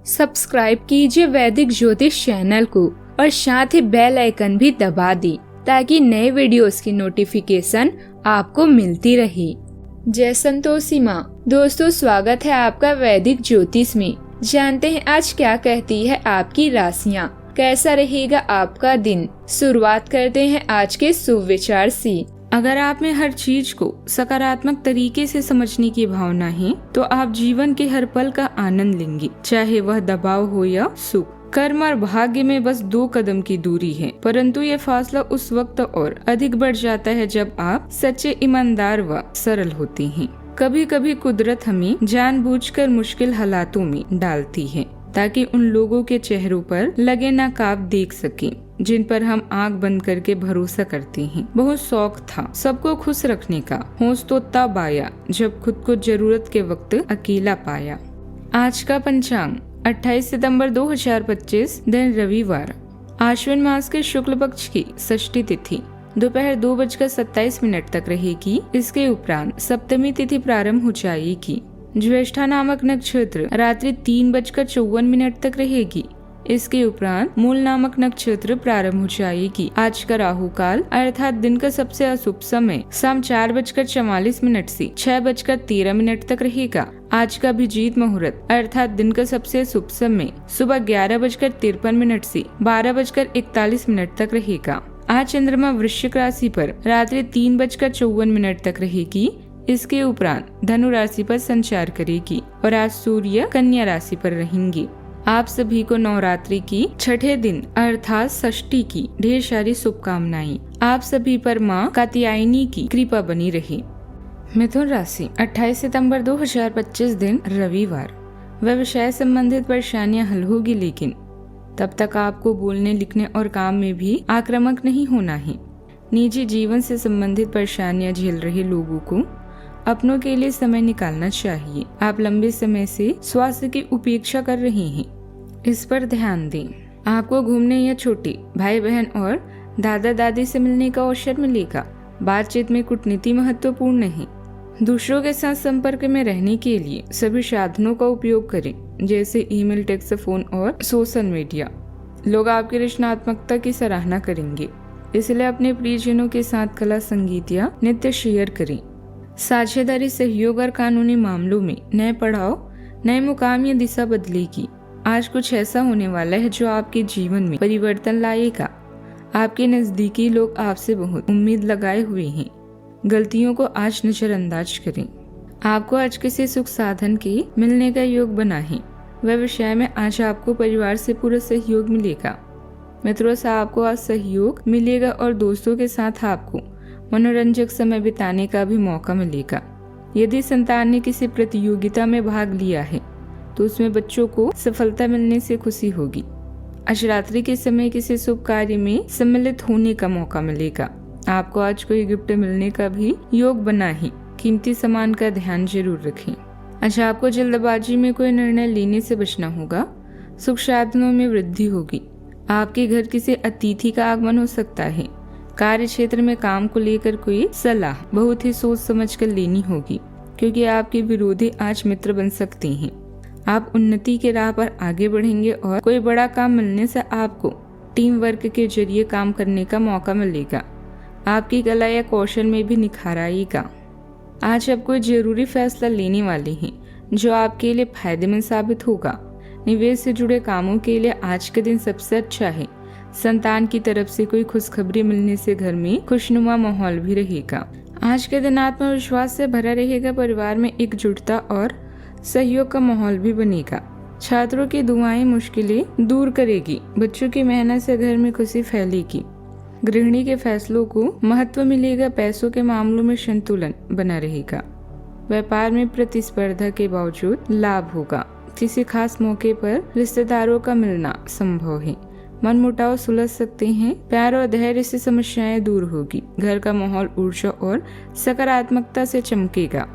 Subscribe कीजिए वैदिक ज्योतिष चैनल को और साथ ही बेल आइकन भी दबा दी ताकि नए वीडियोस की नोटिफिकेशन आपको मिलती रहे। जय संतोषी माँ। दोस्तों, स्वागत है आपका वैदिक ज्योतिष में। जानते हैं आज क्या कहती है आपकी राशियाँ, कैसा रहेगा आपका दिन। शुरुआत करते हैं आज के शुभ विचार से। अगर आप में हर चीज को सकारात्मक तरीके से समझने की भावना है तो आप जीवन के हर पल का आनंद लेंगे, चाहे वह दबाव हो या सुख। कर्म और भाग्य में बस 2 कदम की दूरी है, परंतु ये फासला उस वक्त और अधिक बढ़ जाता है जब आप सच्चे, ईमानदार व सरल होते हैं। कभी कभी कुदरत हमें जानबूझकर मुश्किल हालातों में डालती है ताकि उन लोगों के चेहरों पर लगे नकाब देख सकें जिन पर हम आंख बंद करके भरोसा करते हैं। बहुत शौक था सबको खुश रखने का, होश तो तब आया जब खुद को जरूरत के वक्त अकेला पाया। आज का पंचांग 28 सितंबर 2025, दिन रविवार। आश्विन मास के शुक्ल पक्ष की षष्ठी तिथि दोपहर 2:27 तक रहेगी। इसके उपरांत सप्तमी तिथि प्रारंभ हो जाएगी। ज्येष्ठा नामक नक्षत्र रात्रि 3:54 तक रहेगी। इसके उपरांत मूल नामक नक्षत्र प्रारंभ हो जाएगी। आज का राहु काल अर्थात दिन का सबसे अशुभ समय शाम 4:44 से 6:13 तक रहेगा। आज का अभिजीत मुहूर्त अर्थात दिन का सबसे शुभ समय सुबह 11:53 से 12:41 तक रहेगा। आज चंद्रमा वृश्चिक राशि पर रात्रि 3:54 तक रहेगी। इसके उपरांत धनु राशि पर संचार करेगी और आज सूर्य कन्या राशि पर रहेंगे। आप सभी को नवरात्रि की छठे दिन अर्थात षष्ठी की ढेर सारी शुभकामनाएं। आप सभी पर माँ कात्यायनी की कृपा बनी रहे। मिथुन राशि 28 सितंबर 2025, दिन रविवार। व्यवसाय संबंधित परेशानियां हल होगी, लेकिन तब तक आपको बोलने, लिखने और काम में भी आक्रामक नहीं होना है। निजी जीवन से संबंधित परेशानियां झेल रहे लोगों को अपनों के लिए समय निकालना चाहिए। आप लंबे समय से स्वास्थ्य की उपेक्षा कर रहे हैं, इस पर ध्यान दें। आपको घूमने या छोटे भाई बहन और दादा दादी से मिलने का अवसर मिलेगा। बातचीत में कूटनीति महत्वपूर्ण है। दूसरों के साथ संपर्क में रहने के लिए सभी साधनों का उपयोग करें, जैसे ईमेल, टेक्स्ट, फोन और सोशल मीडिया। लोग आपकी रचनात्मकता की सराहना करेंगे, इसलिए अपने प्रियजनों के साथ कला, संगीत या नृत्य शेयर करें। साझेदारी, सहयोग और कानूनी मामलों में नए पड़ाव, नए मुकाम या दिशा बदलेगी। आज कुछ ऐसा होने वाला है जो आपके जीवन में परिवर्तन लाएगा। आपके नजदीकी लोग आपसे बहुत उम्मीद लगाए हुए हैं। गलतियों को आज नजरअंदाज करें। आपको आज किसी सुख साधन के मिलने का योग बना है। व्यवसाय में आज आपको परिवार से पूरा सहयोग मिलेगा। मित्रों से आपको आज सहयोग मिलेगा और दोस्तों के साथ आपको मनोरंजक समय बिताने का भी मौका मिलेगा। यदि संतान ने किसी प्रतियोगिता में भाग लिया है तो उसमें बच्चों को सफलता मिलने से खुशी होगी। आज रात्रि के समय किसी शुभ कार्य में सम्मिलित होने का मौका मिलेगा। आपको आज कोई गिफ्ट मिलने का भी योग बना है। कीमती सामान का ध्यान जरूर रखें। आज आपको जल्दबाजी में कोई निर्णय लेने से बचना होगा। सुख साधनों में वृद्धि होगी। आपके घर किसी अतिथि का आगमन हो सकता है। कार्य क्षेत्र में काम को लेकर कोई सलाह बहुत ही सोच समझ कर लेनी होगी, क्योंकि आपके विरोधी आज मित्र बन सकते हैं। आप उन्नति के राह पर आगे बढ़ेंगे और कोई बड़ा काम मिलने से आपको टीम वर्क के जरिए काम करने का मौका मिलेगा। आपकी कला या कौशल में भी निखार आएगा। आज आप कोई जरूरी फैसला लेने वाले हैं जो आपके लिए फायदेमंद साबित होगा। निवेश से जुड़े कामों के लिए आज का दिन सबसे अच्छा है। संतान की तरफ से कोई खुशखबरी मिलने से घर में खुशनुमा माहौल भी रहेगा। आज के दिन आत्मविश्वास से भरा रहेगा। परिवार में एकजुटता और सहयोग का माहौल भी बनेगा। छात्रों की दुआएं मुश्किलें दूर करेगी। बच्चों की मेहनत से घर में खुशी फैलेगी। गृहिणी के फैसलों को महत्व मिलेगा। पैसों के मामलों में संतुलन बना रहेगा। व्यापार में प्रतिस्पर्धा के बावजूद लाभ होगा। किसी खास मौके पर रिश्तेदारों का मिलना संभव है। मनमुटाव सुलझ सकते हैं। प्यार और धैर्य से समस्याएं दूर होगी। घर का माहौल ऊर्जा और सकारात्मकता से चमकेगा।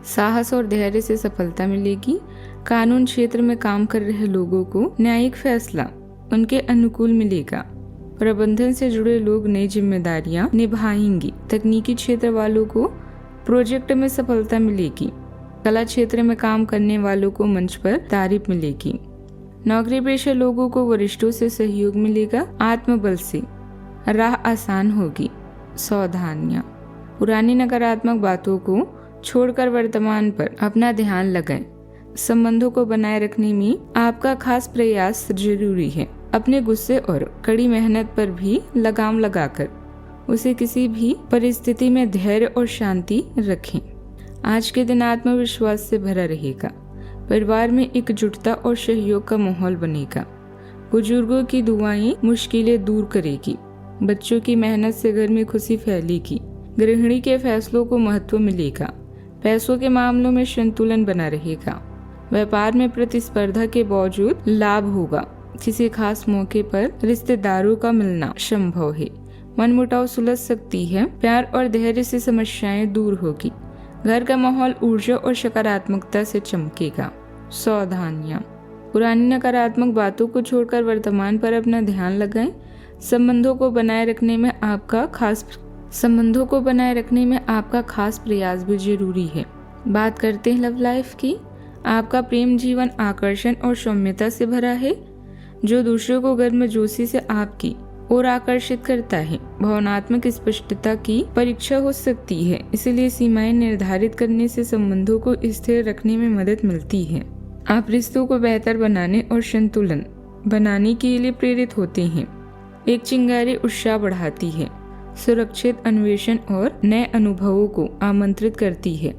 साहस और धैर्य से सफलता मिलेगी। कानून क्षेत्र में काम कर रहे लोगों को न्यायिक फैसला उनके अनुकूल मिलेगा। प्रबंधन से जुड़े लोग नई जिम्मेदारियां निभाएंगे। तकनीकी क्षेत्र वालों को प्रोजेक्ट में सफलता मिलेगी। कला क्षेत्र में काम करने वालों को मंच पर तारीफ मिलेगी। नौकरी पेशा लोगों को वरिष्ठों से सहयोग मिलेगा, आत्मबल से राह आसान होगी। सावधानियां, पुरानी नकारात्मक बातों को छोड़कर वर्तमान पर अपना ध्यान लगाएं। संबंधों को बनाए रखने में आपका खास प्रयास जरूरी है। अपने गुस्से और कड़ी मेहनत पर भी लगाम लगाकर उसे किसी भी परिस्थिति में धैर्य और शांति रखें। आज के दिन आत्मविश्वास से भरा रहेगा। परिवार में एकजुटता और सहयोग का माहौल बनेगा। बुजुर्गों की दुआएं मुश्किलें दूर करेगी। बच्चों की मेहनत से घर में खुशी फैलेगी। गृहिणी के फैसलों को महत्व मिलेगा। पैसों के मामलों में संतुलन बना रहेगा। व्यापार में प्रतिस्पर्धा के बावजूद लाभ होगा। किसी खास मौके पर रिश्तेदारों का मिलना संभव है। मनमुटाव सुलझ सकती है। प्यार और धैर्य से समस्याएं दूर होगी। घर का माहौल ऊर्जा और सकारात्मकता से चमकेगा। सावधानियां, पुरानी नकारात्मक बातों को छोड़कर वर्तमान पर अपना ध्यान लगाएं। संबंधों को बनाए रखने में आपका खास प्रयास भी जरूरी है। बात करते हैं लव लाइफ की। आपका प्रेम जीवन आकर्षण और सौम्यता से भरा है, जो दूसरों को गर्मजोशी से आपकी ओर आकर्षित करता है। भावनात्मक स्पष्टता की परीक्षा हो सकती है, इसलिए सीमाएं निर्धारित करने से संबंधों को स्थिर रखने में मदद मिलती है। आप रिश्तों को बेहतर बनाने और संतुलन बनाने के लिए प्रेरित होते हैं। एक चिंगारी उत्साह बढ़ाती है, सुरक्षित अन्वेषण और नए अनुभवों को आमंत्रित करती है।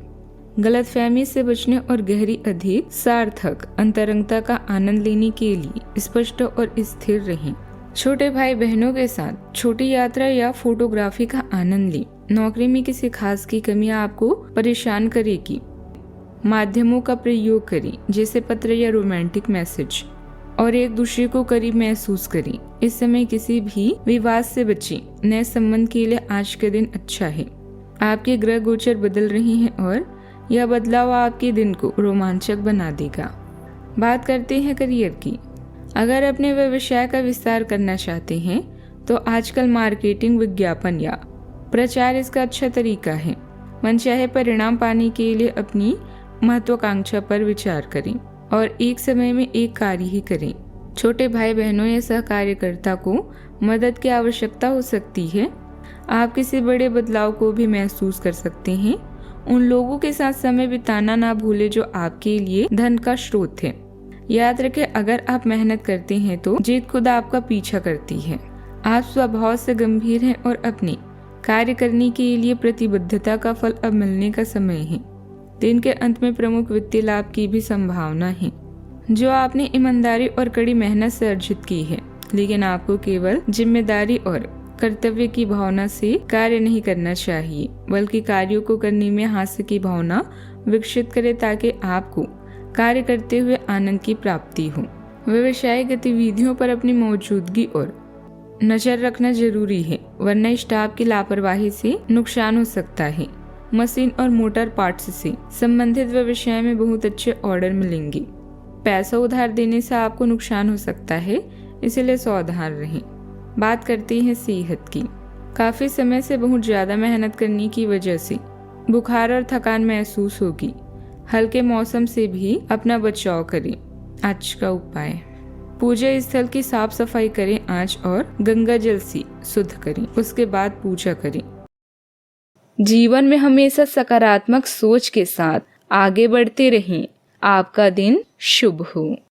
गलतफहमी से बचने और गहरी अधिक सार्थक अंतरंगता का आनंद लेने के लिए स्पष्ट और स्थिर रहें। छोटे भाई बहनों के साथ छोटी यात्रा या फोटोग्राफी का आनंद लें। नौकरी में किसी खास की कमी आपको परेशान करेगी। माध्यमों का प्रयोग करें, जैसे पत्र या रोमांटिक मैसेज, और एक दूसरे को करीब महसूस करें। इस समय किसी भी विवाद से बचें। नए संबंध के लिए आज का दिन अच्छा है। आपके ग्रह गोचर बदल रहे हैं और यह बदलाव आपके दिन को रोमांचक बना देगा। बात करते हैं करियर की। अगर अपने व्यवसाय का विस्तार करना चाहते हैं तो आजकल मार्केटिंग, विज्ञापन या प्रचार इसका अच्छा तरीका है। मनचाहे परिणाम पाने के लिए अपनी महत्वाकांक्षा पर विचार करें और एक समय में एक कार्य ही करें। छोटे भाई बहनों या सहकार्यकर्ता को मदद की आवश्यकता हो सकती है। आप किसी बड़े बदलाव को भी महसूस कर सकते हैं। उन लोगों के साथ समय बिताना ना भूले जो आपके लिए धन का स्रोत है। याद रखें, अगर आप मेहनत करते हैं तो जीत खुद आपका पीछा करती है। आप स्वभाव से गंभीर हैं और अपने कार्य करने के लिए प्रतिबद्धता का फल अब मिलने का समय है। दिन के अंत में प्रमुख वित्तीय लाभ की भी संभावना है, जो आपने ईमानदारी और कड़ी मेहनत से अर्जित की है। लेकिन आपको केवल जिम्मेदारी और कर्तव्य की भावना से कार्य नहीं करना चाहिए, बल्कि कार्यों को करने में हास्य की भावना विकसित करें, ताकि आपको कार्य करते हुए आनंद की प्राप्ति हो। व्यवसायिक गतिविधियों पर अपनी मौजूदगी और नजर रखना जरूरी है, वरना स्टाफ की लापरवाही से नुकसान हो सकता है। मशीन और मोटर पार्ट्स से संबंधित व्यवसाय में बहुत अच्छे ऑर्डर मिलेंगे। पैसा उधार देने से आपको नुकसान हो सकता है, इसलिए सावधान रहें। बात करते हैं सेहत की। काफी समय से बहुत ज्यादा मेहनत करने की वजह से बुखार और थकान महसूस होगी। हल्के मौसम से भी अपना बचाव करें। आज का उपाय, पूजा स्थल की साफ सफाई करें आज और गंगा जल से शुद्ध करें, उसके बाद पूजा करें। जीवन में हमेशा सकारात्मक सोच के साथ आगे बढ़ते रहें। आपका दिन शुभ हो।